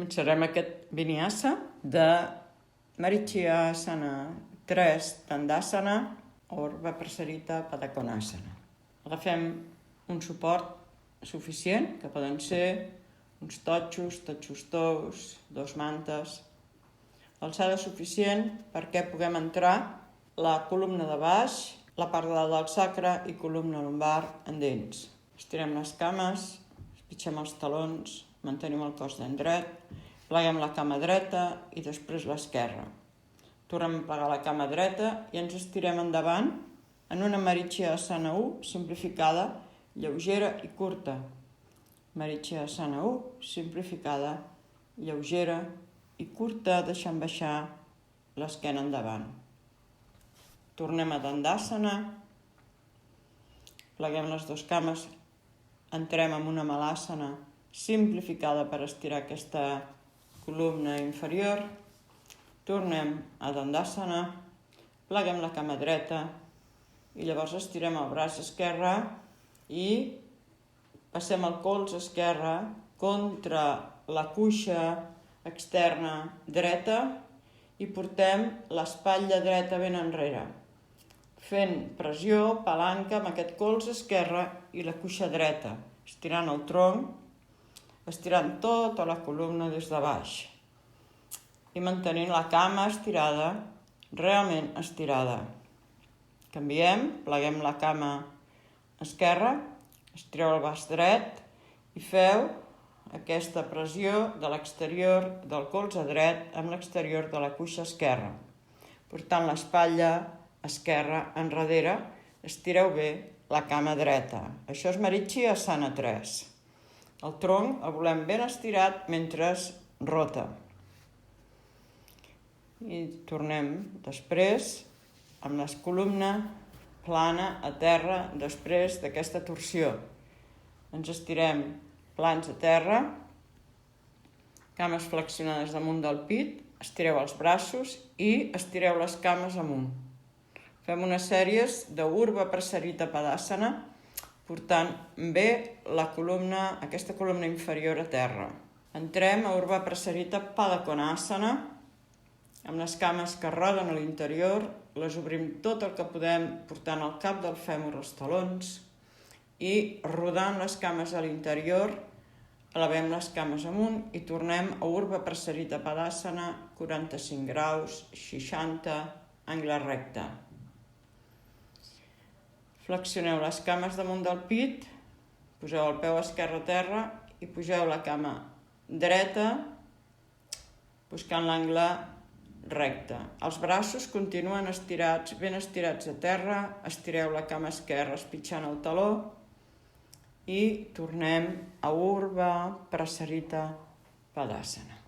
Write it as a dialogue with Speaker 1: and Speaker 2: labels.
Speaker 1: Començarem aquest vinyasa de Marichiyasana 3 Dandasana o Urdhva Prasarita Padkonasana. Agafem un suport suficient, que poden ser uns totxos tous, 2 mantes, l'alçada suficient perquè puguem entrar la columna de baix, la part de dalt del sacre i columna lumbar endins. Estirem les cames, espitxem els talons, mantenim el cos ben dret, pleguem la cama dreta i després l'esquerra. Tornem a plegar la cama dreta i ens estirem endavant en una Marichiyasana 1 simplificada, lleugera i curta. Marichiyasana 1 simplificada, lleugera i curta, deixant baixar l'esquena endavant. Tornem a Dandasana, pleguem les 2 cames, entrem en una Malasana simplificada per estirar aquesta columna inferior, tornem a Dandasana, pleguem la cama dreta i llavors estirem el braç esquerre i passem el colze esquerre contra la cuixa externa dreta i portem l'espatlla dreta ben enrere, fent pressió, palanca amb aquest colze esquerre i la cuixa dreta, estirant el tronc, estirant tota la columna des de baix i mantenint la cama estirada, realment estirada. Canviem, pleguem la cama esquerra, estireu el braç dret i feu aquesta pressió de l'exterior del colze dret amb l'exterior de la cuixa esquerra, portant l'espatlla esquerra enrere, estireu bé la cama dreta. Això és Marichiyasana 3. El tronc el volem ben estirat mentre rota. I tornem després amb la columna plana a terra després d'aquesta torsió. Ens estirem plans a terra, cames flexionades damunt del pit, estireu els braços i estireu les cames amunt. Fem unes sèries de Urdhva Prasarita Padasana, portant bé la columna, aquesta columna inferior a terra. Entrem a Urdhva Prasarita Padkonasana, amb les cames que roden a l'interior, les obrim tot el que podem, portant el cap del fèmur als talons i rodant les cames a l'interior, elevem les cames amunt i tornem a Urdhva Prasarita Padasana, 45 graus, 60, angle recte. Flexioneu les cames damunt del pit, poseu el peu esquerre a terra i pugeu la cama dreta buscant l'angle recte. Els braços continuen estirats, ben estirats a terra, estireu la cama esquerra espitxant el taló i tornem a Urdhva Prasarita Padasana.